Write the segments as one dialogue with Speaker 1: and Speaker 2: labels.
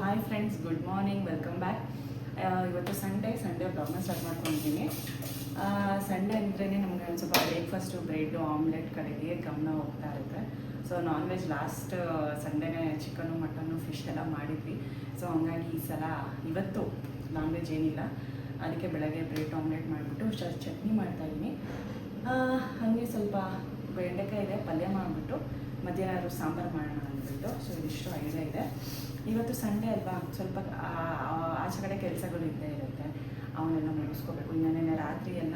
Speaker 1: Hi friends, good morning, welcome back. ಇವತ್ತು Sunday ಬ್ಲಾಗ್ನ start ಮಾಡ್ಕೊಂಡಿದ್ದೀನಿ. Sunday ಅಂದ್ರೇ ನಮಗೆ ಒಂದು ಸ್ವಲ್ಪ ಬ್ರೇಕ್ಫಾಸ್ಟು, ಬ್ರೆಡ್ಡು, ಆಮ್ಲೆಟ್ ಕಡೆಗೆ ಗಮನ ಹೋಗ್ತಾ ಇರುತ್ತೆ. ಸೊ ನಾನ್ ವೆಜ್ ಲಾಸ್ಟ್ ಸಂಡೇನೇ ಚಿಕನ್ನು, ಮಟನ್ನು, ಫಿಶ್ ಎಲ್ಲ ಮಾಡಿದ್ವಿ. ಸೊ ಹಂಗಾಗಿ ಈ ಸಲ ಇವತ್ತು ನಾನ್ ವೆಜ್ ಏನಿಲ್ಲ. ಅದಕ್ಕೆ ಬೆಳಗ್ಗೆ ಬ್ರೆಡ್ ಆಮ್ಲೆಟ್ ಮಾಡಿಬಿಟ್ಟು ಚಟ್ನಿ ಮಾಡ್ತಾಯಿದ್ದೀನಿ. ಹಾಗೆ ಸ್ವಲ್ಪ ಬೆಂಡೆಕಾಯಿ ಇದೆ, ಪಲ್ಯ ಮಾಡಿಬಿಟ್ಟು ಮಧ್ಯಾಹ್ನ ಸಾಂಬಾರು ಮಾಡೋಣ ಅಂದ್ಬಿಟ್ಟು. ಸೊ ಇದಿಷ್ಟು ಐಡಿಯಾ ಇದೆ. ಇವತ್ತು ಸಂಡೇ ಅಲ್ವಾ, ಸ್ವಲ್ಪ ಆಚೆ ಕಡೆ ಕೆಲಸಗಳು ಇದ್ದೇ ಇರುತ್ತೆ, ಅವನ್ನೆಲ್ಲ ಮುಗಿಸ್ಕೋಬೇಕು. ಇನ್ನೇನೆ ರಾತ್ರಿ ಎಲ್ಲ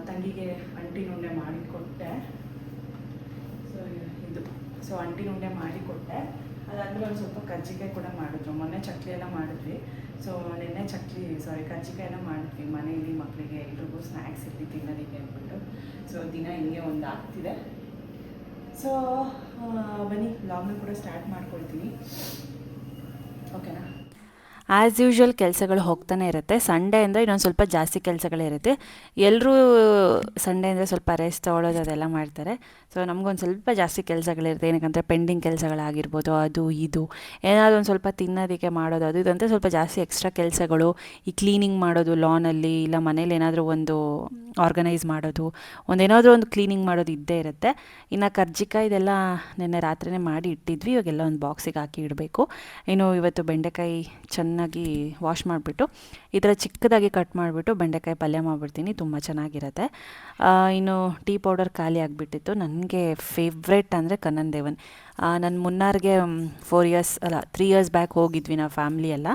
Speaker 1: ತಂಗಿಗೆ ಅಂಟಿನ ಉಂಡೆ ಮಾಡಿಕೊಟ್ಟೆ. ಸೊ ಅಂಟಿನ ಉಂಡೆ ಮಾಡಿಕೊಟ್ಟೆ. ಅದಾದಮೇಲೆ ಒಂದು ಸ್ವಲ್ಪ ಕಜ್ಜಿಕಾಯಿ ಕೂಡ ಮಾಡಿದ್ರು. ಮೊನ್ನೆ ಚಕ್ಲಿ ಎಲ್ಲ ಮಾಡಿದ್ವಿ. ಸೊ ನಿನ್ನೆ ಕಜ್ಜಿಕಾಯಿ ಎಲ್ಲ ಮಾಡಿದ್ವಿ ಮನೆಯಲ್ಲಿ. ಮಕ್ಕಳಿಗೆ ಎಲ್ರಿಗೂ ಸ್ನ್ಯಾಕ್ಸ್ ಇರಲಿ ತಿನ್ನೋದಕ್ಕೆ ಅಂದ್ಬಿಟ್ಟು. ಸೊ ದಿನ ಹಿಂಗೆ ಒಂದು ಆಗ್ತಿದೆ. ಸೊ ಬನ್ನಿ ವ್ಲಾಗ್ನ ಕೂಡ ಸ್ಟಾರ್ಟ್ ಮಾಡ್ಕೊಳ್ತೀನಿ, ಓಕೆನಾ.
Speaker 2: ಆ್ಯಸ್ ಯೂಶ್ವಲ್ ಕೆಲಸಗಳು ಹೋಗ್ತಾನೆ ಇರುತ್ತೆ. ಸಂಡೇ ಅಂದರೆ ಇನ್ನೊಂದು ಸ್ವಲ್ಪ ಜಾಸ್ತಿ ಕೆಲಸಗಳಿರುತ್ತೆ. ಎಲ್ಲರೂ ಸಂಡೇ ಅಂದರೆ ಸ್ವಲ್ಪ ರೆಸ್ಟ್ ತೊಗೊಳ್ಳೋದು ಅದೆಲ್ಲ ಮಾಡ್ತಾರೆ. ಸೊ ನಮಗೊಂದು ಸ್ವಲ್ಪ ಜಾಸ್ತಿ ಕೆಲಸಗಳಿರುತ್ತೆ. ಏನಕ್ಕಂದರೆ ಪೆಂಡಿಂಗ್ ಕೆಲಸಗಳಾಗಿರ್ಬೋದು, ಅದು ಇದು ಏನಾದರೂ ಒಂದು ಸ್ವಲ್ಪ ತಿನ್ನೋದಕ್ಕೆ ಮಾಡೋದು, ಅದು ಇದಂತೆ ಸ್ವಲ್ಪ ಜಾಸ್ತಿ ಎಕ್ಸ್ಟ್ರಾ ಕೆಲಸಗಳು. ಈ ಕ್ಲೀನಿಂಗ್ ಮಾಡೋದು ಲಾನಲ್ಲಿ, ಇಲ್ಲ ಮನೇಲಿ ಏನಾದರೂ ಒಂದು ಆರ್ಗನೈಸ್ ಮಾಡೋದು, ಏನಾದರೂ ಒಂದು ಕ್ಲೀನಿಂಗ್ ಮಾಡೋದು ಇದ್ದೇ ಇರುತ್ತೆ. ಇನ್ನು ಕರ್ಜಿಕಾಯಿ ಇದೆಲ್ಲ ನಿನ್ನೆ ರಾತ್ರಿನೇ ಮಾಡಿ ಇಟ್ಟಿದ್ವಿ. ಇವಾಗೆಲ್ಲ ಒಂದು ಬಾಕ್ಸಿಗೆ ಹಾಕಿ ಇಡಬೇಕು. ಇನ್ನು ಇವತ್ತು ಬೆಂಡೆಕಾಯಿ ಚೆನ್ನಾಗಿ ವಾಶ್ ಮಾಡಿಬಿಟ್ಟು ಈ ಥರ ಚಿಕ್ಕದಾಗಿ ಕಟ್ ಮಾಡಿಬಿಟ್ಟು ಬೆಂಡೆಕಾಯಿ ಪಲ್ಯ ಮಾಡಿಬಿಡ್ತೀನಿ. ತುಂಬ ಚೆನ್ನಾಗಿರುತ್ತೆ. ಇನ್ನು ಟೀ ಪೌಡರ್ ಖಾಲಿ ಆಗಿಬಿಟ್ಟಿತ್ತು. ನನಗೆ ಫೇವ್ರೆಟ್ ಅಂದರೆ ಕಣ್ಣನ್ ದೇವನ್. ನಾನು ಮುನ್ನಾರ್ಗೆ 3 ಇಯರ್ಸ್ ಬ್ಯಾಕ್ ಹೋಗಿದ್ವಿ ನಾವು ಫ್ಯಾಮ್ಲಿ ಎಲ್ಲ.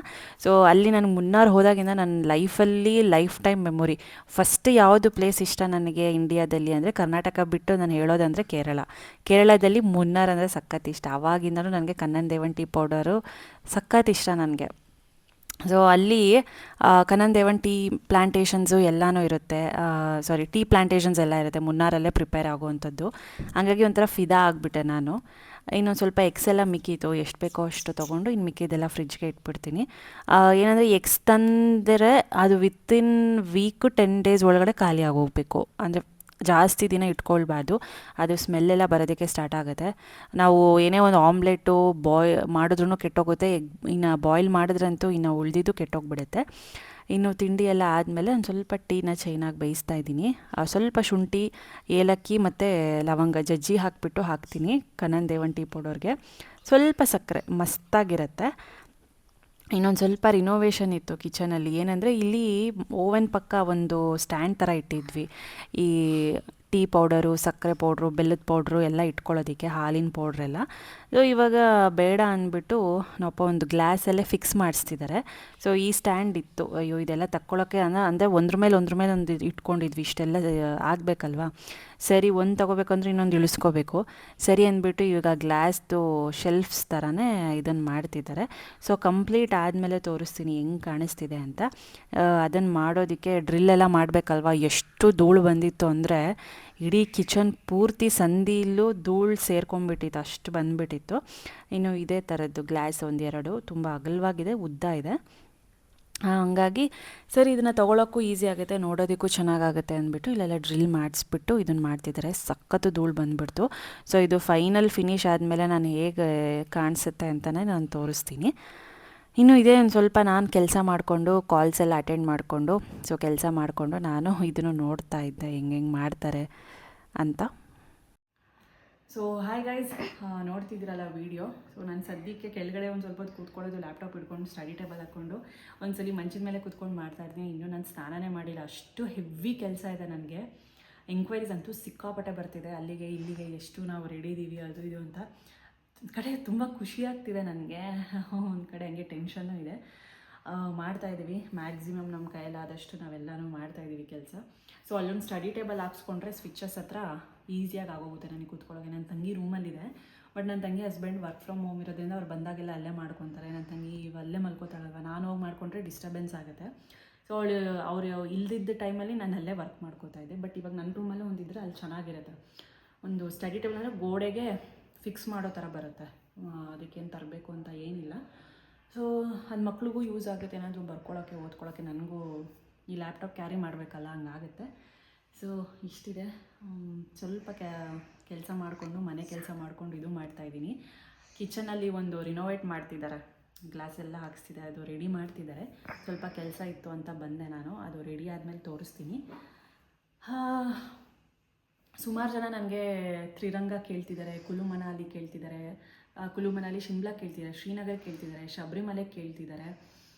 Speaker 2: ಸೊ ಅಲ್ಲಿ ನನಗೆ ಮುನ್ನಾರ್ ಹೋದಾಗಿಂದ ನನ್ನ ಲೈಫಲ್ಲಿ ಲೈಫ್ ಟೈಮ್ ಮೆಮೊರಿ. ಫಸ್ಟ್ ಯಾವುದು ಪ್ಲೇಸ್ ಇಷ್ಟ ನನಗೆ ಇಂಡಿಯಾದಲ್ಲಿ ಅಂದರೆ, ಕರ್ನಾಟಕ ಬಿಟ್ಟು ನಾನು ಹೇಳೋದಂದರೆ ಕೇರಳದಲ್ಲಿ ಮುನ್ನಾರ್ ಅಂದರೆ ಸಖತ್ ಇಷ್ಟ. ಆವಾಗಿಂದನೂ ನನಗೆ ಕಣ್ಣನ್ ದೇವನ್ ಟೀ ಪೌಡರು ಸಖತ್ ಇಷ್ಟ ನನಗೆ. ಸೊ ಅಲ್ಲಿ ಕಣ್ಣನ್ ದೇವನ್ ಟೀ ಪ್ಲ್ಯಾಂಟೇಷನ್ಸು ಎಲ್ಲನೂ ಇರುತ್ತೆ. ಟೀ ಪ್ಲ್ಯಾಂಟೇಷನ್ಸ್ ಎಲ್ಲ ಇರುತ್ತೆ, ಮುನ್ನಾರಲ್ಲೇ ಪ್ರಿಪೇರ್ ಆಗುವಂಥದ್ದು. ಹಾಗಾಗಿ ಒಂಥರ ಫಿದಾ ಆಗಿಬಿಟ್ಟೆ ನಾನು. ಇನ್ನೊಂದು ಸ್ವಲ್ಪ ಎಗ್ಸ್ ಎಲ್ಲ ಮಿಕ್ಕಿತ್ತು, ಎಷ್ಟು ಬೇಕೋ ಅಷ್ಟು ತೊಗೊಂಡು ಇನ್ನು ಮಿಕ್ಕಿದ್ದೆಲ್ಲ ಫ್ರಿಜ್ಗೆ ಇಟ್ಬಿಡ್ತೀನಿ. ಏನಂದರೆ ಎಗ್ಸ್ ತಂದರೆ ಅದು ವಿತಿನ್ ವೀಕು 10 ಡೇಸ್ ಒಳಗಡೆ ಖಾಲಿ ಆಗೋಗಬೇಕು. ಅಂದರೆ ಜಾಸ್ತಿ ದಿನ ಇಟ್ಕೊಳ್ಬಾರ್ದು, ಅದು ಸ್ಮೆಲ್ಲೆಲ್ಲ ಬರೋದಕ್ಕೆ ಸ್ಟಾರ್ಟ್ ಆಗುತ್ತೆ. ನಾವು ಏನೇ ಒಂದು ಆಮ್ಲೆಟು ಮಾಡಿದ್ರೂ ಕೆಟ್ಟೋಗುತ್ತೆ. ಇನ್ನು ಬಾಯ್ಲ್ ಮಾಡಿದ್ರಂತೂ ಇನ್ನು ಉಳಿದಿದ್ದು ಕೆಟ್ಟೋಗ್ಬಿಡುತ್ತೆ. ಇನ್ನು ತಿಂಡಿ ಎಲ್ಲ ಆದಮೇಲೆ ಒಂದು ಸ್ವಲ್ಪ ಟೀನ ಚೈನಾಗಿ ಬೇಯಿಸ್ತಾ ಇದ್ದೀನಿ. ಸ್ವಲ್ಪ ಶುಂಠಿ, ಏಲಕ್ಕಿ ಮತ್ತು ಲವಂಗ ಜಜ್ಜಿ ಹಾಕಿಬಿಟ್ಟು ಹಾಕ್ತೀನಿ ಕಣ್ಣನ್ ದೇವನ್ ಟೀ ಪೌಡರ್ಗೆ. ಸ್ವಲ್ಪ ಸಕ್ಕರೆ, ಮಸ್ತಾಗಿರುತ್ತೆ. ಇನ್ನೊಂದು ಸ್ವಲ್ಪ ರಿನೋವೇಷನ್ ಇತ್ತು ಕಿಚನಲ್ಲಿ. ಏನಂದರೆ ಇಲ್ಲಿ ಓವೆನ್ ಪಕ್ಕ ಒಂದು ಸ್ಟ್ಯಾಂಡ್ ಥರ ಇಟ್ಟಿದ್ವಿ, ಈ ಟೀ ಪೌಡರು, ಸಕ್ಕರೆ ಪೌಡ್ರು, ಬೆಲ್ಲದ ಪೌಡ್ರು ಎಲ್ಲ ಇಟ್ಕೊಳ್ಳೋದಕ್ಕೆ, ಹಾಲಿನ ಪೌಡ್ರೆಲ್ಲ. ಸೊ ಇವಾಗ ಬೇಡ ಅಂದ್ಬಿಟ್ಟು ನಾವಪ್ಪ ಒಂದು ಗ್ಲಾಸಲ್ಲೇ ಫಿಕ್ಸ್ ಮಾಡಿಸ್ತಿದ್ದಾರೆ. ಸೊ ಈ ಸ್ಟ್ಯಾಂಡ್ ಇತ್ತು. ಅಯ್ಯೋ ಇದೆಲ್ಲ ತಕ್ಕೊಳ್ಳೋಕ್ಕೆ ಅಂದರೆ ಒಂದ್ರ ಮೇಲೆ ಒಂದು ಇಟ್ಕೊಂಡಿದ್ವಿ. ಇಷ್ಟೆಲ್ಲ ಆಗಬೇಕಲ್ವಾ. ಸರಿ, ಒಂದು ತೊಗೋಬೇಕಂದ್ರೆ ಇನ್ನೊಂದು ಇಳಿಸ್ಕೋಬೇಕು. ಸರಿ ಅಂದ್ಬಿಟ್ಟು ಇವಾಗ ಗ್ಲಾಸ್ದು ಶೆಲ್ಫ್ಸ್ ಥರನೇ ಇದನ್ನು ಮಾಡ್ತಿದ್ದಾರೆ. ಸೊ ಕಂಪ್ಲೀಟ್ ಆದಮೇಲೆ ತೋರಿಸ್ತೀನಿ ಹೆಂಗೆ ಕಾಣಿಸ್ತಿದೆ ಅಂತ. ಅದನ್ನು ಮಾಡೋದಕ್ಕೆ ಡ್ರಿಲ್ಲೆಲ್ಲ ಮಾಡಬೇಕಲ್ವ. ಎಷ್ಟು ಧೂಳು ಬಂದಿತ್ತು ಅಂದರೆ ಇಡೀ ಕಿಚನ್ ಪೂರ್ತಿ ಸಂದಿಯಲ್ಲೂ ಧೂಳು ಸೇರ್ಕೊಂಡ್ಬಿಟ್ಟಿತ್ತು, ಅಷ್ಟು ಬಂದುಬಿಟ್ಟಿತ್ತು. ಇನ್ನು ಇದೇ ಥರದ್ದು ಗ್ಲಾಸ್ 1-2 ತುಂಬ ಅಗಲವಾಗಿದೆ, ಉದ್ದ ಇದೆ. ಹಂಗಾಗಿ ಸರಿ ಇದನ್ನು ತೊಗೊಳಕ್ಕೂ ಈಸಿ ಆಗುತ್ತೆ, ನೋಡೋದಕ್ಕೂ ಚೆನ್ನಾಗಾಗುತ್ತೆ ಅಂದ್ಬಿಟ್ಟು ಇಲ್ಲೆಲ್ಲ ಡ್ರಿಲ್ ಮಾಡಿಸ್ಬಿಟ್ಟು ಇದನ್ನು ಮಾಡ್ತಿದ್ದಾರೆ. ಸಖತ್ತು ಧೂಳು ಬಂದುಬಿಡ್ತು. ಸೊ ಇದು ಫೈನಲ್ ಫಿನಿಶ್ ಆದಮೇಲೆ ನಾನು ಹೇಗೆ ಕಾಣಿಸುತ್ತೆ ಅಂತಲೇ ನಾನು ತೋರಿಸ್ತೀನಿ. ಇನ್ನು ಇದೇ ಒಂದು ಸ್ವಲ್ಪ ನಾನು ಕೆಲಸ ಮಾಡಿಕೊಂಡು, ಕಾಲ್ಸ್ ಎಲ್ಲ ಅಟೆಂಡ್ ಮಾಡಿಕೊಂಡು, ಸೊ ಕೆಲಸ ಮಾಡಿಕೊಂಡು ನಾನು ಇದನ್ನು ನೋಡ್ತಾ ಇದ್ದೆ ಹೆಂಗೆ ಮಾಡ್ತಾರೆ ಅಂತ.
Speaker 1: ಸೊ ಹಾಯ್ ಗೈಸ್, ನೋಡ್ತಿದ್ದೀರಲ್ಲ ವೀಡಿಯೋ. ಸೊ ನಾನು ಸದ್ಯಕ್ಕೆ ಕೆಳಗಡೆ ಒಂದು ಸ್ವಲ್ಪ ಹೊತ್ತು ಕೂತ್ಕೊಳ್ಳೋದು, ಲ್ಯಾಪ್ಟಾಪ್ ಇಟ್ಕೊಂಡು ಸ್ಟಡಿ ಟೇಬಲ್ ಹಾಕ್ಕೊಂಡು ಒಂದ್ಸಲಿ ಮಂಚಿನ ಮೇಲೆ ಕೂತ್ಕೊಂಡು ಮಾಡ್ತಾಯಿದ್ದೀನಿ. ಇನ್ನೂ ನಾನು ಸ್ನಾನನೇ ಮಾಡಿಲ್ಲ, ಅಷ್ಟು ಹೆವಿ ಕೆಲಸ ಇದೆ ನನಗೆ. ಎಂಕ್ವೈರೀಸ್ ಅಂತೂ ಸಿಕ್ಕಾಪಟ್ಟೆ ಬರ್ತಿದೆ, ಅಲ್ಲಿಗೆ ಇಲ್ಲಿಗೆ ಎಷ್ಟು ನಾವು ರೆಡಿ ಇದ್ದೀವಿ ಅದು ಇದು ಅಂತ. ಒಂದು ಕಡೆ ತುಂಬ ಖುಷಿಯಾಗ್ತಿದೆ ನನಗೆ, ಒಂದು ಕಡೆ ಹಂಗೆ ಟೆನ್ಷನ್ನು ಇದೆ. ಮಾಡ್ತಾಯಿದ್ದೀವಿ ಮ್ಯಾಕ್ಸಿಮಮ್ ನಮ್ಮ ಕೈಯಲ್ಲಾದಷ್ಟು ನಾವೆಲ್ಲನೂ ಮಾಡ್ತಾಯಿದ್ದೀವಿ ಕೆಲಸ. ಸೊ ಅಲ್ಲೊಂದು ಸ್ಟಡಿ ಟೇಬಲ್ ಹಾಕ್ಸ್ಕೊಂಡ್ರೆ ಸ್ವಿಚಸ್ ಹತ್ರ ಈಸಿಯಾಗಿ ಆಗೋಗುತ್ತೆ ನನಗೆ ಕೂತ್ಕೊಳ್ಳೋಕೆ. ನನ್ನ ತಂಗಿ ರೂಮಲ್ಲಿದೆ, ಬಟ್ ನನ್ನ ತಂಗಿ ಹಸ್ಬೆಂಡ್ ವರ್ಕ್ ಫ್ರಮ್ ಹೋಮ್ ಇರೋದ್ರಿಂದ ಅವ್ರು ಬಂದಾಗೆಲ್ಲ ಅಲ್ಲೇ ಮಾಡ್ಕೊತಾರೆ. ನನ್ನ ತಂಗಿ ಅಲ್ಲೇ ಮಲ್ಕೋತಾಳಲ್ವ, ನಾನು ಹೋಗಿ ಮಾಡಿಕೊಂಡ್ರೆ ಡಿಸ್ಟರ್ಬೆನ್ಸ್ ಆಗುತ್ತೆ. ಸೊ ಅವರು ಇಲ್ದಿದ್ದ ಟೈಮಲ್ಲಿ ನಾನು ಅಲ್ಲೇ ವರ್ಕ್ ಮಾಡ್ಕೋತಾ ಇದ್ದೆ. ಬಟ್ ಇವಾಗ ನನ್ನ ರೂಮಲ್ಲೇ ಒಂದಿದ್ರೆ ಅಲ್ಲಿ ಚೆನ್ನಾಗಿರುತ್ತೆ. ಒಂದು ಸ್ಟಡಿ ಟೇಬಲ್ ಅಂದರೆ ಗೋಡೆಗೆ ಫಿಕ್ಸ್ ಮಾಡೋ ಥರ ಬರುತ್ತೆ, ಅದಕ್ಕೇನು ತರಬೇಕು ಅಂತ ಏನಿಲ್ಲ. ಸೊ ಅದು ಮಕ್ಳಿಗೂ ಯೂಸ್ ಆಗುತ್ತೆ, ಏನಾದರೂ ಬರ್ಕೊಳ್ಳೋಕ್ಕೆ ಓದ್ಕೊಳ್ಳೋಕ್ಕೆ. ನನಗೂ ಈ ಲ್ಯಾಪ್ಟಾಪ್ ಕ್ಯಾರಿ ಮಾಡಬೇಕಲ್ಲ, ಹಂಗಾಗುತ್ತೆ. ಸೊ ಇಷ್ಟಿದೆ. ಸ್ವಲ್ಪ ಕೆಲಸ ಮಾಡಿಕೊಂಡು, ಮನೆ ಕೆಲಸ ಮಾಡಿಕೊಂಡು ಇದು ಮಾಡ್ತಾಯಿದ್ದೀನಿ. ಕಿಚನಲ್ಲಿ ಒಂದು ರಿನೋವೇಟ್ ಮಾಡ್ತಿದ್ದಾರೆ, ಗ್ಲಾಸ್ ಎಲ್ಲ ಹಾಕ್ಸ್ತಿದ್ದಾರೆ, ಅದು ರೆಡಿ ಮಾಡ್ತಿದ್ದಾರೆ. ಸ್ವಲ್ಪ ಕೆಲಸ ಇತ್ತು ಅಂತ ಬಂದೆ ನಾನು, ಅದು ರೆಡಿ ಆದಮೇಲೆ ತೋರಿಸ್ತೀನಿ. ಸುಮಾರು ಜನ ನನಗೆ ತ್ರಿರಂಗ ಕೇಳ್ತಿದ್ದಾರೆ, ಕುಲು ಮನಾಲಿ ಕೇಳ್ತಿದ್ದಾರೆ, ಕುಲು ಮನಾಲಿ ಶಿಮ್ಲಾ ಕೇಳ್ತಿದ್ದಾರೆ, ಶ್ರೀನಗರ್ ಕೇಳ್ತಿದ್ದಾರೆ, ಶಬರಿಮಲೆ ಕೇಳ್ತಿದ್ದಾರೆ.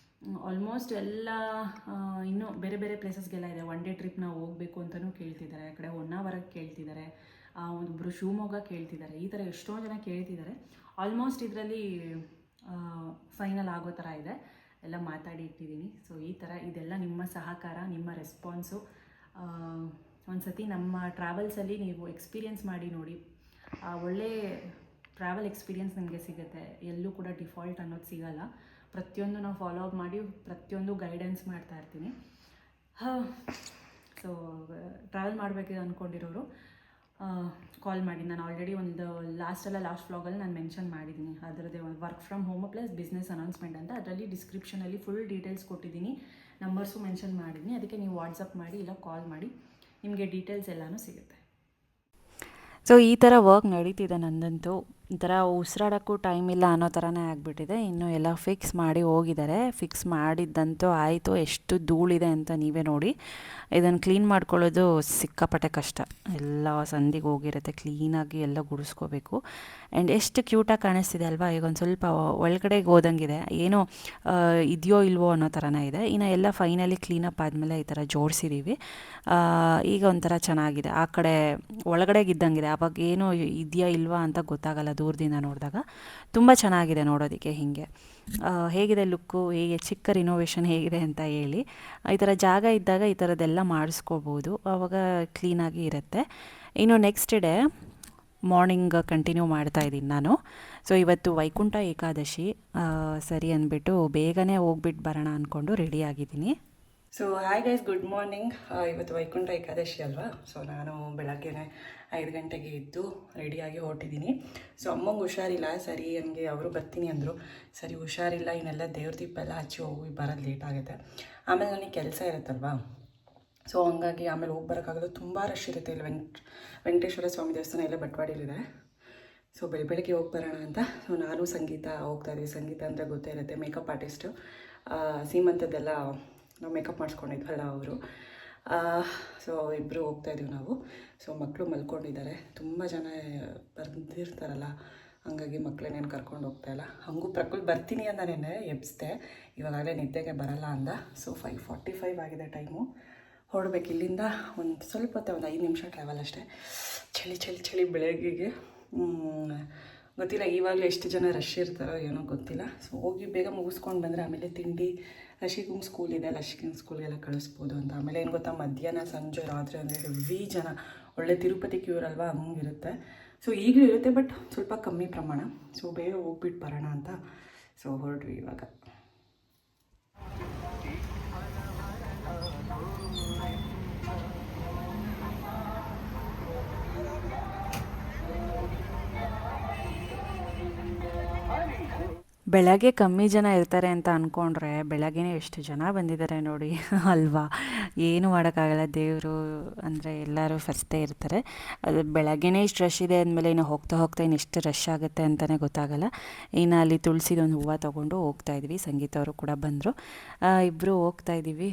Speaker 1: ಆಲ್ಮೋಸ್ಟ್ ಎಲ್ಲ ಇನ್ನೂ ಬೇರೆ ಬೇರೆ ಪ್ಲೇಸಸ್ಗೆಲ್ಲ ಇದೆ. ಒನ್ ಡೇ ಟ್ರಿಪ್ ನಾವು ಹೋಗಬೇಕು ಅಂತಲೂ ಕೇಳ್ತಿದ್ದಾರೆ. ಆ ಕಡೆ ಹೊನ್ನಾವರಕ್ಕೆ ಕೇಳ್ತಿದ್ದಾರೆ, ಒಬ್ಬರು ಶಿವಮೊಗ್ಗ ಕೇಳ್ತಿದ್ದಾರೆ. ಈ ಥರ ಎಷ್ಟೊಂದು ಜನ ಕೇಳ್ತಿದ್ದಾರೆ. ಆಲ್ಮೋಸ್ಟ್ ಇದರಲ್ಲಿ ಫೈನಲ್ ಆಗೋ ಥರ ಇದೆ, ಎಲ್ಲ ಮಾತಾಡಿ ಇಟ್ಟಿದ್ದೀನಿ. ಸೊ ಈ ಥರ ಇದೆಲ್ಲ ನಿಮ್ಮ ಸಹಕಾರ, ನಿಮ್ಮ ರೆಸ್ಪಾನ್ಸು. ಒಂದು ಸತಿ ನಮ್ಮ ಟ್ರಾವೆಲ್ಸಲ್ಲಿ ನೀವು ಎಕ್ಸ್ಪೀರಿಯೆನ್ಸ್ ಮಾಡಿ ನೋಡಿ, ಒಳ್ಳೆ ಟ್ರಾವೆಲ್ ಎಕ್ಸ್ಪೀರಿಯೆನ್ಸ್ ನಿಮಗೆ ಸಿಗುತ್ತೆ. ಎಲ್ಲೂ ಕೂಡ ಡಿಫಾಲ್ಟ್ ಅನ್ನೋದು ಸಿಗಲ್ಲ. ಪ್ರತಿಯೊಂದು ನಾವು ಫಾಲೋ ಅಪ್ ಮಾಡಿ ಪ್ರತಿಯೊಂದು ಗೈಡೆನ್ಸ್ ಮಾಡ್ತಾ ಇರ್ತೀನಿ. ಸೊ ಟ್ರಾವೆಲ್ ಮಾಡಬೇಕು ಅಂದ್ಕೊಂಡಿರೋರು ಕಾಲ್ ಮಾಡಿ. ನಾನು ಆಲ್ರೆಡಿ ಒಂದು ಲಾಸ್ಟ್ ವ್ಲಾಗಲ್ಲಿ ನಾನು ಮೆನ್ಷನ್ ಮಾಡಿದ್ದೀನಿ ಅದರದ್ದೇ ಒಂದು work from home plus business announcement ಅಂತ. ಅದರಲ್ಲಿ ಡಿಸ್ಕ್ರಿಪ್ಷನಲ್ಲಿ ಫುಲ್ ಡೀಟೇಲ್ಸ್ ಕೊಟ್ಟಿದ್ದೀನಿ, ನಂಬರ್ಸು ಮೆನ್ಷನ್ ಮಾಡಿದ್ದೀನಿ. ಅದಕ್ಕೆ ನೀವು ವಾಟ್ಸಪ್ ಮಾಡಿ ಇಲ್ಲ ಕಾಲ್ ಮಾಡಿ, ನಿಮಗೆ ಡೀಟೇಲ್ಸ್ ಎಲ್ಲನೂ ಸಿಗುತ್ತೆ.
Speaker 2: ಸೊ ಈ ಥರ ವರ್ಕ್ ನಡೀತಿದೆ ನಂದಂತೂ. ಒಂಥರ ಉಸಿರಾಡೋಕ್ಕೂ ಟೈಮ್ ಇಲ್ಲ ಅನ್ನೋ ಥರನೇ ಆಗಿಬಿಟ್ಟಿದೆ. ಇನ್ನು ಎಲ್ಲ ಫಿಕ್ಸ್ ಮಾಡಿ ಹೋಗಿದ್ದಾರೆ. ಫಿಕ್ಸ್ ಮಾಡಿದ್ದಂತೂ ಆಯಿತು. ಎಷ್ಟು ಧೂಳಿದೆ ಅಂತ ನೀವೇ ನೋಡಿ. ಇದನ್ನು ಕ್ಲೀನ್ ಮಾಡ್ಕೊಳ್ಳೋದು ಸಿಕ್ಕಾಪಟ್ಟೆ ಕಷ್ಟ. ಎಲ್ಲ ಸಂದಿಗೆ ಹೋಗಿರುತ್ತೆ, ಕ್ಲೀನಾಗಿ ಎಲ್ಲ ಗುಡಿಸ್ಕೋಬೇಕು. ಆ್ಯಂಡ್ ಎಷ್ಟು ಕ್ಯೂಟಾಗಿ ಕಾಣಿಸ್ತಿದೆ ಅಲ್ವಾ. ಈಗ ಒಂದು ಸ್ವಲ್ಪ ಒಳಗಡೆಗೆ ಹೋದಂಗಿದೆ, ಏನೋ ಇದೆಯೋ ಇಲ್ವೋ ಅನ್ನೋ ಥರನೇ ಇದೆ. ಇನ್ನು ಎಲ್ಲ ಫೈನಲಿ ಕ್ಲೀನಪ್ ಆದಮೇಲೆ ಈ ಥರ ಜೋಡಿಸಿದ್ದೀವಿ. ಈಗ ಒಂಥರ ಚೆನ್ನಾಗಿದೆ. ಆ ಕಡೆ ಒಳಗಡೆಗಿದ್ದಂಗಿದೆ, ಆವಾಗ ಏನೋ ಇದೆಯಾ ಇಲ್ವಾ ಅಂತ ಗೊತ್ತಾಗಲ್ಲ ದೂರದಿಂದ ನೋಡಿದಾಗ. ತುಂಬ ಚೆನ್ನಾಗಿದೆ ನೋಡೋದಕ್ಕೆ. ಹೀಗೆ ಹೇಗಿದೆ ಲುಕ್ಕು, ಹೇಗೆ ಚಿಕ್ಕ ರಿನೋವೇಷನ್ ಹೇಗಿದೆ ಅಂತ ಹೇಳಿ. ಈ ಥರ ಜಾಗ ಇದ್ದಾಗ ಈ ಥರದ್ದೆಲ್ಲ ಮಾಡಿಸ್ಕೋಬೋದು, ಆವಾಗ ಕ್ಲೀನಾಗಿ ಇರುತ್ತೆ. ಇನ್ನು ನೆಕ್ಸ್ಟ್ ಡೇ ಮಾರ್ನಿಂಗ್ ಕಂಟಿನ್ಯೂ ಮಾಡ್ತಾಯಿದ್ದೀನಿ ನಾನು. ಸೊ ಇವತ್ತು ವೈಕುಂಠ ಏಕಾದಶಿ, ಸರಿ ಅಂದ್ಬಿಟ್ಟು ಬೇಗನೆ ಹೋಗ್ಬಿಟ್ಟು ಬರೋಣ ಅಂದ್ಕೊಂಡು ರೆಡಿಯಾಗಿದ್ದೀನಿ.
Speaker 1: So hi guys, good morning. ಇವತ್ತು ವೈಕುಂಠ ಏಕಾದಶಿ ಅಲ್ವಾ. ಸೊ ನಾನು ಬೆಳಗ್ಗೆನೆ 5 ಗಂಟೆಗೆ ಎದ್ದು ರೆಡಿಯಾಗಿ ಹೊರಟಿದ್ದೀನಿ. ಸೊ ಅಮ್ಮಂಗೆ ಹುಷಾರಿಲ್ಲ, ಸರಿ ನನಗೆ ಅವರು ಬರ್ತೀನಿ ಅಂದರು. ಸರಿ ಹುಷಾರಿಲ್ಲ, ಇನ್ನೆಲ್ಲ ದೇವ್ರ ದೀಪ ಎಲ್ಲ ಹಚ್ಚಿ ಹೋಗಿ ಬರೋದು ಲೇಟ್ ಆಗುತ್ತೆ. ಆಮೇಲೆ ನನಗೆ ಕೆಲಸ ಇರುತ್ತಲ್ವಾ. ಸೊ ಹಂಗಾಗಿ ಆಮೇಲೆ ಹೋಗಿ ಬರೋಕ್ಕಾಗೋದು. ತುಂಬ ರಶ್ ಇರುತ್ತೆ ಇಲ್ಲಿ. ವೆಂಕಟೇಶ್ವರ ಸ್ವಾಮಿ ದೇವಸ್ಥಾನ ಎಲ್ಲ ಬಟ್ವಾಡಿಲಿದೆ. ಸೊ ಬೆಳಗ್ಗೆ ಹೋಗಿ ಬರೋಣ ಅಂತ. ಸೊ ನಾನು ಸಂಗೀತ ಹೋಗ್ತಾಯಿದ್ವಿ. ಸಂಗೀತ ಅಂದರೆ ಗೊತ್ತೇ ಇರುತ್ತೆ, ಮೇಕಪ್ ಆರ್ಟಿಸ್ಟು. ಸೀಮಂತದ್ದೆಲ್ಲ ನಾವು ಮೇಕಪ್ ಮಾಡಿಸ್ಕೊಂಡಿದ್ವಲ್ಲ ಅವರು. ಸೊ ಇಬ್ಬರು ಹೋಗ್ತಾಯಿದ್ದೀವಿ ನಾವು. ಸೊ ಮಕ್ಕಳು ಮಲ್ಕೊಂಡಿದ್ದಾರೆ. ತುಂಬ ಜನ ಬಂದಿರ್ತಾರಲ್ಲ, ಹಂಗಾಗಿ ಮಕ್ಕಳನ್ನೇನು ಕರ್ಕೊಂಡು ಹೋಗ್ತಾಯಿಲ್ಲ. ಹಾಗೂ ಪ್ರಕೃತಿ ಬರ್ತೀನಿ ಅಂತ ನೆನ್ನೆ ಎಬ್ಬಿಸ್ದೆ, ಇವಾಗಲೇ ನಿದ್ದೆಗೆ ಬರಲ್ಲ ಅಂದ. ಸೊ 5:45 ಆಗಿದೆ ಟೈಮು. ಹೊರಡ್ಬೇಕು ಇಲ್ಲಿಂದ. ಒಂದು ಸ್ವಲ್ಪ ಹೊತ್ತೆ, ಒಂದು 5 ನಿಮಿಷ ಟ್ರಾವೆಲ್ ಅಷ್ಟೇ. ಚಳಿ ಬೆಳಗ್ಗೆಗೆ ಗೊತ್ತಿಲ್ಲ. ಇವಾಗಲೂ ಎಷ್ಟು ಜನ ರಶ್ ಇರ್ತಾರೋ ಏನೋ ಗೊತ್ತಿಲ್ಲ. ಸೊ ಹೋಗಿ ಬೇಗ ಮುಗಿಸ್ಕೊಂಡು ಬಂದರೆ ಆಮೇಲೆ ತಿಂಡಿ, ಲಶಿಗೂ ಸ್ಕೂಲ್ ಇದೆ, ಲಶಿಗಿನ ಸ್ಕೂಲ್ಗೆಲ್ಲ ಕಳಿಸ್ಬೋದು ಅಂತ. ಆಮೇಲೆ ಏನು ಗೊತ್ತಾ, ಮಧ್ಯಾಹ್ನ ಸಂಜೆ ರಾತ್ರಿ ಅಂದರೆ ಹೆವಿ ಜನ. ಒಳ್ಳೆ ತಿರುಪತಿ ಕ್ಯೂರ್ ಅಲ್ವಾ, ಹಂಗಿರುತ್ತೆ. ಸೊ ಈಗಲೂ ಇರುತ್ತೆ, ಬಟ್ ಸ್ವಲ್ಪ ಕಮ್ಮಿ ಪ್ರಮಾಣ. ಸೊ ಬೇಗ ಹೋಗ್ಬಿಟ್ಟು ಬರೋಣ ಅಂತ ಸೊ ಹೊರಡ್ವಿ ಇವಾಗ.
Speaker 2: ಬೆಳಗ್ಗೆ ಕಮ್ಮಿ ಜನ ಇರ್ತಾರೆ ಅಂತ ಅಂದ್ಕೊಂಡ್ರೆ ಬೆಳಗ್ಗೆನೇ ಎಷ್ಟು ಜನ ಬಂದಿದ್ದಾರೆ ನೋಡಿ ಅಲ್ವಾ. ಏನು ಮಾಡೋಕ್ಕಾಗಲ್ಲ, ದೇವರು ಅಂದರೆ ಎಲ್ಲರೂ ಫಸ್ಟೇ ಇರ್ತಾರೆ. ಅದು ಬೆಳಗ್ಗೆನೇ ಇಷ್ಟು ರಶ್ ಇದೆ ಅಂದಮೇಲೆ ಇನ್ನು ಹೋಗ್ತಾ ಇನ್ನು ಎಷ್ಟು ರಶ್ ಆಗುತ್ತೆ ಅಂತಲೇ ಗೊತ್ತಾಗಲ್ಲ. ಇನ್ನು ಅಲ್ಲಿ ತುಳಸಿದೊಂದು ಹೂವು ತೊಗೊಂಡು ಹೋಗ್ತಾಯಿದ್ವಿ. ಸಂಗೀತ ಅವರು ಕೂಡ ಬಂದರು. ಇಬ್ಬರು ಹೋಗ್ತಾಯಿದ್ದೀವಿ.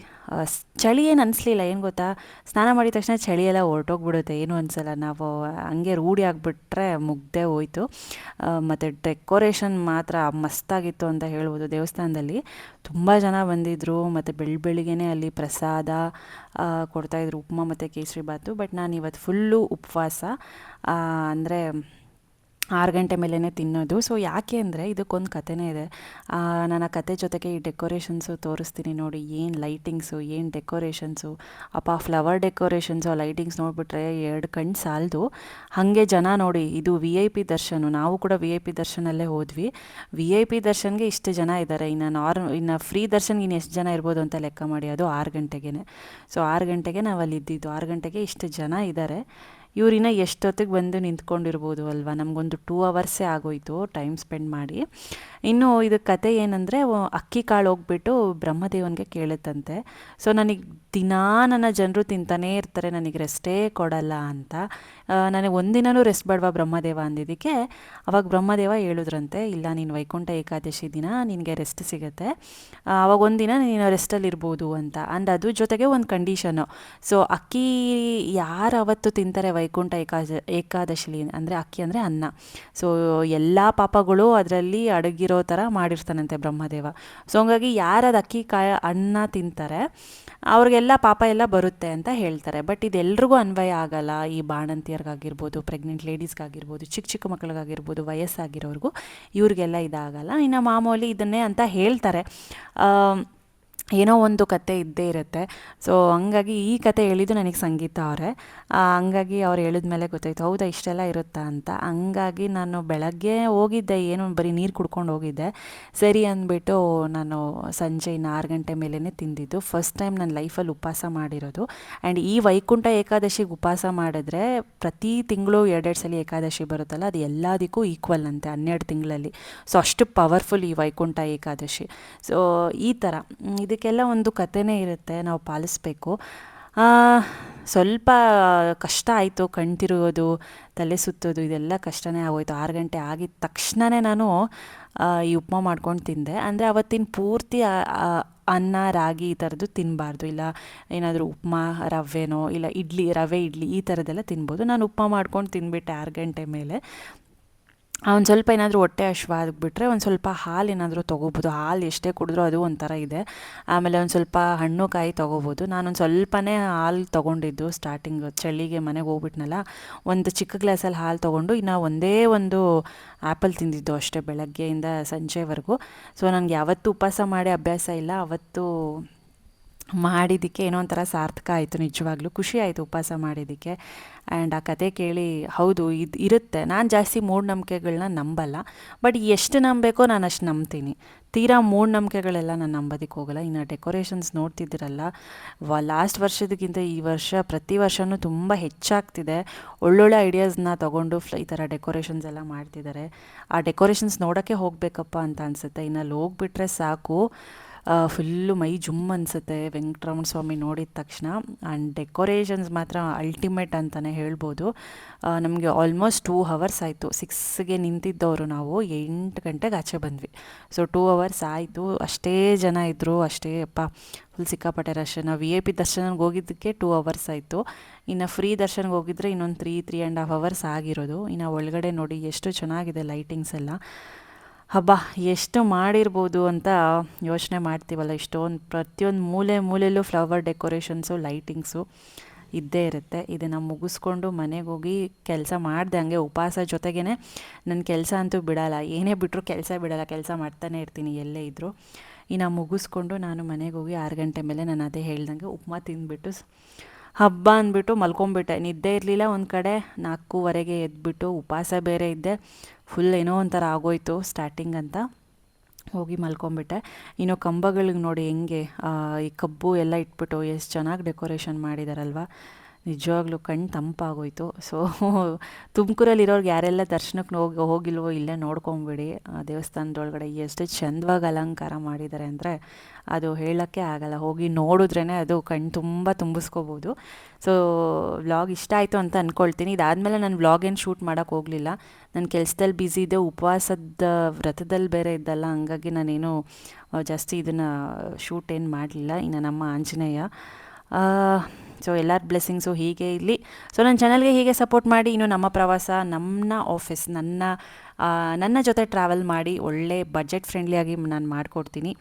Speaker 2: ಚಳಿ ಏನು ಅನಿಸ್ಲಿಲ್ಲ. ಏನು ಗೊತ್ತಾ, ಸ್ನಾನ ಮಾಡಿದ ತಕ್ಷಣ ಚಳಿಯೆಲ್ಲ ಹೊರಟೋಗ್ಬಿಡುತ್ತೆ, ಏನು ಅನಿಸಲ್ಲ. ನಾವು ಹಂಗೆ ರೂಢಿ ಆಗಿಬಿಟ್ರೆ ಮುಗ್ದೇ ಹೋಯ್ತು. ಮತ್ತು ಡೆಕೋರೇಷನ್ ಮಾತ್ರ ಮಸ್ತಾಗಿತ್ತು ಅಂತ ಹೇಳ್ಬೋದು. ದೇವಸ್ಥಾನದಲ್ಲಿ ತುಂಬ ಜನ ಬಂದಿದ್ದರು. ಮತ್ತು ಬೆಳಿಗ್ಗೆನೇ ಅಲ್ಲಿ ಪ್ರಸಾದ ಕೊಡ್ತಾಯಿದ್ರು, ಉಪ್ಮಾ ಮತ್ತು ಕೇಸರಿ ಬಾತು. ಬಟ್ ನಾನು ಇವತ್ತು ಫುಲ್ಲು ಉಪವಾಸ, ಅಂದರೆ 6 ಗಂಟೆ ಮೇಲೇ ತಿನ್ನೋದು. ಸೊ ಯಾಕೆ ಅಂದರೆ ಇದಕ್ಕೊಂದು ಕಥೆನೇ ಇದೆ. ನಾನು ಆ ಕತೆ ಜೊತೆಗೆ ಈ ಡೆಕೋರೇಷನ್ಸು ತೋರಿಸ್ತೀನಿ ನೋಡಿ. ಏನು ಲೈಟಿಂಗ್ಸು, ಏನು ಡೆಕೋರೇಷನ್ಸು, ಫ್ಲವರ್ ಡೆಕೋರೇಷನ್ಸು, ಲೈಟಿಂಗ್ಸ್ ನೋಡಿಬಿಟ್ರೆ 2 ಕಣ್ಣು ಸಾಲದು. ಹಾಗೆ ಜನ ನೋಡಿ. ಇದು VIP ದರ್ಶನ. ನಾವು ಕೂಡ VIP ದರ್ಶನಲ್ಲೇ ಹೋದ್ವಿ. VIP ದರ್ಶನ್ಗೆ ಇಷ್ಟು ಜನ ಇದ್ದಾರೆ. ಇನ್ನು ಫ್ರೀ ದರ್ಶನ್ಗೆ ಇನ್ನು ಎಷ್ಟು ಜನ ಇರ್ಬೋದು ಅಂತ ಲೆಕ್ಕ ಮಾಡಿ. ಅದು 6 ಗಂಟೆಗೆ. ಸೊ 6 ಗಂಟೆಗೆ ನಾವು ಅಲ್ಲಿ ಇದ್ದಿದ್ದು. 6 ಗಂಟೆಗೆ ಇಷ್ಟು ಜನ ಇದ್ದಾರೆ. ಇವರಿನ್ನ ಎಷ್ಟೊತ್ತಿಗೆ ಬಂದು ನಿಂತ್ಕೊಂಡಿರ್ಬೋದು ಅಲ್ವಾ. ನಮಗೊಂದು 2 ಅವರ್ಸೇ ಆಗೋಯಿತು ಟೈಮ್ ಸ್ಪೆಂಡ್ ಮಾಡಿ. ಇನ್ನು ಇದು ಕತೆ ಏನಂದರೆ, ಅಕ್ಕಿ ಕಾಳು ಹೋಗ್ಬಿಟ್ಟು ಬ್ರಹ್ಮದೇವನಿಗೆ ಕೇಳುತ್ತಂತೆ. ಸೊ ನನಗೆ ದಿನಾ ನನ್ನ ಜನರು ತಿಂತಾನೇ ಇರ್ತಾರೆ, ನನಗೆ ರೆಸ್ಟೇ ಕೊಡಲ್ಲ ಅಂತ. ನನಗೆ ಒಂದಿನೂ ರೆಸ್ಟ್ ಬೇಡವಾ ಬ್ರಹ್ಮದೇವ ಅಂದಿದ್ದಕ್ಕೆ ಅವಾಗ ಬ್ರಹ್ಮದೇವ ಹೇಳಿದ್ರಂತೆ, ಇಲ್ಲ ನೀನು ವೈಕುಂಠ ಏಕಾದಶಿ ದಿನ ನಿನಗೆ ರೆಸ್ಟ್ ಸಿಗುತ್ತೆ, ಅವಾಗ ಒಂದಿನ ನೀನು ರೆಸ್ಟಲ್ಲಿ ಇರ್ಬೋದು ಅಂತ. ಆ್ಯಂಡ್ ಅದ್ರ ಜೊತೆಗೆ ಒಂದು ಕಂಡೀಷನು, ಸೊ ಅಕ್ಕಿ ಯಾರು ಅವತ್ತು ತಿಂತಾರೆ ವೈಕುಂಠ ಏಕಾದಶಿಲಿ, ಅಂದರೆ ಅಕ್ಕಿ ಅಂದರೆ ಅನ್ನ, ಸೊ ಎಲ್ಲ ಪಾಪಗಳು ಅದರಲ್ಲಿ ಅಡಗಿರೋ ಥರ ಮಾಡಿರ್ತಾನಂತೆ ಬ್ರಹ್ಮದೇವ. ಸೊ ಹಂಗಾಗಿ ಯಾರು ಅದು ಅಕ್ಕಿ ಅನ್ನ ತಿಂತಾರೆ ಅವ್ರಿಗೆಲ್ಲ ಪಾಪ ಎಲ್ಲ ಬರುತ್ತೆ ಅಂತ ಹೇಳ್ತಾರೆ. ಬಟ್ ಇದೆಲ್ರಿಗೂ ಅನ್ವಯ ಆಗಲ್ಲ. ಈ ಬಾಣಂತಿಯರಿಗಾಗಿರ್ಬೋದು, ಪ್ರೆಗ್ನೆಂಟ್ ಲೇಡೀಸ್ಗಾಗಿರ್ಬೋದು, ಚಿಕ್ಕ ಚಿಕ್ಕ ಮಕ್ಕಳಿಗಾಗಿರ್ಬೋದು, ವಯಸ್ಸಾಗಿರೋರ್ಗೂ ಇವ್ರಿಗೆಲ್ಲ ಇದಾಗಲ್ಲ. ಇನ್ನು ಮಾಮೂಲಿ ಇದನ್ನೇ ಅಂತ ಹೇಳ್ತಾರೆ. ಏನೋ ಒಂದು ಕತೆ ಇದ್ದೇ ಇರುತ್ತೆ. ಸೊ ಹಂಗಾಗಿ ಈ ಕತೆ ಹೇಳಿದ್ದು ನನಗೆ ಸಂಗೀತ ಅವರೇ. ಹಂಗಾಗಿ ಅವ್ರು ಹೇಳಿದ ಮೇಲೆ ಗೊತ್ತಾಯ್ತು, ಹೌದಾ ಇಷ್ಟೆಲ್ಲ ಇರುತ್ತಾ ಅಂತ. ಹಂಗಾಗಿ ನಾನು ಬೆಳಗ್ಗೆ ಹೋಗಿದ್ದೆ, ಏನು ಬರೀ ನೀರು ಕುಡ್ಕೊಂಡು ಹೋಗಿದ್ದೆ. ಸರಿ ಅಂದ್ಬಿಟ್ಟು ನಾನು ಸಂಜೆ 6 ಗಂಟೆ ಮೇಲೇ ತಿಂದಿದ್ದು. ಫಸ್ಟ್ ಟೈಮ್ ನನ್ನ ಲೈಫಲ್ಲಿ ಉಪವಾಸ ಮಾಡಿರೋದು. ಆ್ಯಂಡ್ ಈ ವೈಕುಂಠ ಏಕಾದಶಿಗೆ ಉಪವಾಸ ಮಾಡಿದ್ರೆ ಪ್ರತಿ ತಿಂಗಳು 2 ಸಲ ಏಕಾದಶಿ ಬರುತ್ತಲ್ಲ, ಅದು ಎಲ್ಲದಕ್ಕೂ ಈಕ್ವಲ್ ಅಂತೆ 12 ತಿಂಗಳಲ್ಲಿ. ಸೊ ಅಷ್ಟು ಪವರ್ಫುಲ್ ಈ ವೈಕುಂಠ ಏಕಾದಶಿ. ಸೊ ಈ ಥರ ಇದಕ್ಕೆಲ್ಲ ಒಂದು ಕಥೆನೇ ಇರುತ್ತೆ, ನಾವು ಪಾಲಿಸ್ಬೇಕು. ಸ್ವಲ್ಪ ಕಷ್ಟ ಆಯಿತು, ಕಣ್ತಿರುವುದು, ತಲೆ ಸುತ್ತೋದು, ಇದೆಲ್ಲ ಕಷ್ಟನೇ ಆಗೋಯ್ತು. 6 ಗಂಟೆ ಆಗಿದ ತಕ್ಷಣವೇ ನಾನು ಈ ಉಪ್ಮಾ ಮಾಡ್ಕೊಂಡು ತಿಂದೆ. ಅಂದರೆ ಅವತ್ತಿನ ಪೂರ್ತಿ ಅನ್ನ ರಾಗಿ ಈ ಥರದ್ದು ತಿನ್ನಬಾರ್ದು, ಇಲ್ಲ ಏನಾದರೂ ಉಪ್ಮಾ ರವೆನೋ ಇಲ್ಲ ರವೆ ಇಡ್ಲಿ ಈ ಥರದ್ದೆಲ್ಲ ತಿನ್ಬೋದು. ನಾನು ಉಪ್ಮಾ ಮಾಡ್ಕೊಂಡು ತಿಂದ್ಬಿಟ್ಟೆ 6 ಗಂಟೆ ಮೇಲೆ. ಒಂದು ಸ್ವಲ್ಪ ಏನಾದರೂ ಹೊಟ್ಟೆ ಹಶ್ವಾಗ್ಬಿಟ್ರೆ ಒಂದು ಸ್ವಲ್ಪ ಹಾಲು ಏನಾದರೂ ತೊಗೋಬೋದು. ಹಾಲು ಎಷ್ಟೇ ಕುಡಿದ್ರೂ ಅದು ಒಂಥರ ಇದೆ. ಆಮೇಲೆ ಒಂದು ಸ್ವಲ್ಪ ಹಣ್ಣು ಕಾಯಿ ತೊಗೋಬೋದು. ನಾನೊಂದು ಸ್ವಲ್ಪನೇ ಹಾಲು ತೊಗೊಂಡಿದ್ದು ಸ್ಟಾರ್ಟಿಂಗ್, ಚಳಿಗೆ ಮನೆಗೆ ಹೋಗ್ಬಿಟ್ನಲ್ಲ, ಒಂದು ಚಿಕ್ಕ ಗ್ಲಾಸಲ್ಲಿ ಹಾಲು ತೊಗೊಂಡು ಇನ್ನು ಒಂದೇ ಒಂದು ಆ್ಯಪಲ್ ತಿಂದಿದ್ದು ಅಷ್ಟೇ ಬೆಳಗ್ಗೆಯಿಂದ ಸಂಜೆವರೆಗೂ. ಸೊ ನನಗೆ ಯಾವತ್ತೂ ಉಪವಾಸ ಮಾಡಿ ಅಭ್ಯಾಸ ಇಲ್ಲ, ಅವತ್ತು ಮಾಡಿದ್ದಕ್ಕೆ ಏನೋ ಒಂಥರ ಸಾರ್ಥಕ ಆಯಿತು. ನಿಜವಾಗ್ಲೂ ಖುಷಿ ಆಯಿತು ಉಪವಾಸ ಮಾಡಿದ್ದಕ್ಕೆ. ಆ್ಯಂಡ್ ಆ ಕತೆ ಕೇಳಿ ಹೌದು ಇದು ಇರುತ್ತೆ. ನಾನು ಜಾಸ್ತಿ ಮೂಢನಂಬಿಕೆಗಳನ್ನ ನಂಬಲ್ಲ, ಬಟ್ ಎಷ್ಟು ನಂಬಬೇಕೋ ನಾನು ಅಷ್ಟು ನಂಬ್ತೀನಿ. ತೀರಾ ಮೂಢನಂಬಿಕೆಗಳೆಲ್ಲ ನಾನು ನಂಬೋದಕ್ಕೆ ಹೋಗಲ್ಲ. ಇನ್ನು ಡೆಕೋರೇಷನ್ಸ್ ನೋಡ್ತಿದ್ದೀರಲ್ಲ, ಲಾಸ್ಟ್ ವರ್ಷದಕ್ಕಿಂತ ಈ ವರ್ಷ ಪ್ರತಿ ವರ್ಷವೂ ತುಂಬ ಹೆಚ್ಚಾಗ್ತಿದೆ. ಒಳ್ಳೊಳ್ಳೆ ಐಡಿಯಾಸ್ನ ತೊಗೊಂಡು ಈ ಥರ ಡೆಕೋರೇಷನ್ಸ್ ಎಲ್ಲ ಮಾಡ್ತಿದ್ದಾರೆ. ಆ ಡೆಕೋರೇಷನ್ಸ್ ನೋಡೋಕ್ಕೆ ಹೋಗಬೇಕಪ್ಪ ಅಂತ ಅನಿಸುತ್ತೆ. ಇನ್ನು ಅಲ್ಲಿ ಹೋಗ್ಬಿಟ್ರೆ ಸಾಕು, ಫುಲ್ಲು ಮೈ ಜುಮ್ ಅನಿಸುತ್ತೆ ವೆಂಕಟರಮಣ ಸ್ವಾಮಿ ನೋಡಿದ ತಕ್ಷಣ. ಆ್ಯಂಡ್ ಡೆಕೋರೇಷನ್ಸ್ ಮಾತ್ರ ಅಲ್ಟಿಮೇಟ್ ಅಂತಲೇ ಹೇಳ್ಬೋದು. ನಮಗೆ ಆಲ್ಮೋಸ್ಟ್ 2 ಅವರ್ಸ್ ಆಯಿತು. 6ಗೆ ನಿಂತಿದ್ದವರು ನಾವು 8 ಗಂಟೆಗೆ ಆಚೆ ಬಂದ್ವಿ. ಸೊ 2 ಅವರ್ಸ್ ಆಯಿತು. ಅಷ್ಟೇ ಜನ ಇದ್ದರು, ಅಷ್ಟೇ ಫುಲ್ ಸಿಕ್ಕಾಪಟ್ಟೆ ರಶ್. ನಾವು VIP ದರ್ಶನಕ್ಕೆ ಹೋಗಿದ್ದಕ್ಕೆ 2 ಅವರ್ಸ್ ಆಯಿತು. ಇನ್ನು ಫ್ರೀ ದರ್ಶನಕ್ಕೆ ಹೋಗಿದ್ರೆ ಇನ್ನೊಂದು 3.5 ಅವರ್ಸ್ ಆಗಿರೋದು. ಇನ್ನು ಒಳಗಡೆ ನೋಡಿ ಎಷ್ಟು ಚೆನ್ನಾಗಿದೆ ಲೈಟಿಂಗ್ಸ್ ಎಲ್ಲ. ಹಬ್ಬ ಎಷ್ಟು ಮಾಡಿರ್ಬೋದು ಅಂತ ಯೋಚನೆ ಮಾಡ್ತೀವಲ್ಲ. ಇಷ್ಟೊಂದು ಪ್ರತಿಯೊಂದು ಮೂಲೆಯಲ್ಲೂ ಫ್ಲವರ್ ಡೆಕೋರೇಷನ್ಸು, ಲೈಟಿಂಗ್ಸು ಇದ್ದೇ ಇರುತ್ತೆ. ಇದನ್ನು ಮುಗಿಸ್ಕೊಂಡು ಮನೆಗೆ ಹೋಗಿ ಕೆಲಸ ಮಾಡಿದೆ. ಹಂಗೆ ಉಪವಾಸ ಜೊತೆಗೇ ನನ್ನ ಕೆಲಸ ಅಂತೂ ಬಿಡಲ್ಲ, ಏನೇ ಬಿಟ್ಟರು ಕೆಲಸ ಬಿಡಲ್ಲ, ಕೆಲಸ ಮಾಡ್ತಾನೆ ಇರ್ತೀನಿ ಎಲ್ಲೇ ಇದ್ದರೂ. ಇನ್ನು ಮುಗಿಸ್ಕೊಂಡು ನಾನು ಮನೆಗೆ ಹೋಗಿ 6 ಗಂಟೆ ಮೇಲೆ ನಾನು ಅದೇ ಹೇಳ್ದಂಗೆ ಉಪ್ಮಾ ತಿಂದ್ಬಿಟ್ಟು ಹಬ್ಬ ಅಂದ್ಬಿಟ್ಟು ಮಲ್ಕೊಂಬಿಟ್ಟೆ. ನಿದ್ದೆ ಇರಲಿಲ್ಲ. ಒಂದು ಕಡೆ 4:15ಗೆ ಎದ್ಬಿಟ್ಟು ಉಪವಾಸ ಬೇರೆ ಇದ್ದೆ. ಫುಲ್ ಏನೋ ಒಂಥರ ಆಗೋಯ್ತು ಸ್ಟಾರ್ಟಿಂಗ್ ಅಂತ ಹೋಗಿ ಮಲ್ಕೊಂಬಿಟ್ಟೆ. ಇನ್ನು ಕಂಬಗಳಿಗೆ ನೋಡಿ ಹೆಂಗೆ ಈ ಕಬ್ಬು ಎಲ್ಲ ಇಟ್ಬಿಟ್ಟು ಎಷ್ಟು ಚೆನ್ನಾಗಿ ಡೆಕೋರೇಷನ್ ಮಾಡಿದಾರಲ್ವ, ನಿಜವಾಗ್ಲೂ ಕಣ್ಣು ತಂಪಾಗೋಯ್ತು. ಸೊ ತುಮಕೂರಲ್ಲಿರೋರ್ಗೆ ಯಾರೆಲ್ಲ ದರ್ಶನಕ್ಕೆ ಹೋಗಿಲ್ವೋ ಇಲ್ಲೇ ನೋಡ್ಕೊಂಬಿಡಿ. ದೇವಸ್ಥಾನದೊಳಗಡೆ ಎಷ್ಟು ಚಂದವಾಗಿ ಅಲಂಕಾರ ಮಾಡಿದ್ದಾರೆ ಅಂದರೆ ಅದು ಹೇಳೋಕ್ಕೆ ಆಗಲ್ಲ. ಹೋಗಿ ನೋಡಿದ್ರೇ ಅದು ಕಣ್ಣು ತುಂಬ ತುಂಬಿಸ್ಕೋಬೋದು. ಸೊ ವ್ಲಾಗ್ ಇಷ್ಟ ಆಯಿತು ಅಂತ ಅಂದ್ಕೊಳ್ತೀನಿ. ಇದಾದಮೇಲೆ ನಾನು ವ್ಲಾಗ್ ಏನು ಶೂಟ್ ಮಾಡೋಕ್ಕೆ ಹೋಗಲಿಲ್ಲ. ನನ್ನ ಕೆಲಸದಲ್ಲಿ ಬ್ಯುಸಿ ಇದೆ, ಉಪವಾಸದ ವ್ರತದಲ್ಲಿ ಬೇರೆ ಇದ್ದಲ್ಲ, ಹಂಗಾಗಿ ನಾನೇನು ಜಾಸ್ತಿ ಇದನ್ನು ಶೂಟ್ ಏನು ಮಾಡಲಿಲ್ಲ. ಇನ್ನು ನಮ್ಮ ಆಂಜನೇಯ ಸೊ ಎಲ್ಲರ ಬ್ಲೆಸ್ಸಿಂಗ್ಸು ಹೀಗೆ ಇರಲಿ. ಸೊ ನನ್ನ ಚಾನಲ್ಗೆ ಹೀಗೆ ಸಪೋರ್ಟ್ ಮಾಡಿ. ಇನ್ನು ನಮ್ಮ ಪ್ರವಾಸ, ನನ್ನ ಆಫೀಸ್, ನನ್ನ ಜೊತೆ ಟ್ರಾವೆಲ್ ಮಾಡಿ ಒಳ್ಳೆ ಬಜೆಟ್ ಫ್ರೆಂಡ್ಲಿಯಾಗಿ ನಾನು ಮಾಡಿಕೊಡ್ತೀನಿ.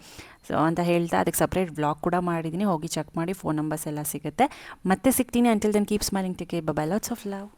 Speaker 2: ಸೊ ಅಂತ ಹೇಳ್ತಾ ಅದಕ್ಕೆ ಸಪ್ರೇಟ್ ವ್ಲಾಗ್ ಕೂಡ ಮಾಡಿದ್ದೀನಿ, ಹೋಗಿ ಚೆಕ್ ಮಾಡಿ. ಫೋನ್ ನಂಬರ್ಸ್ ಎಲ್ಲ ಸಿಗುತ್ತೆ. ಮತ್ತೆ ಸಿಗ್ತೀನಿ. Until then keep smiling, take care, bye bye, lots of love.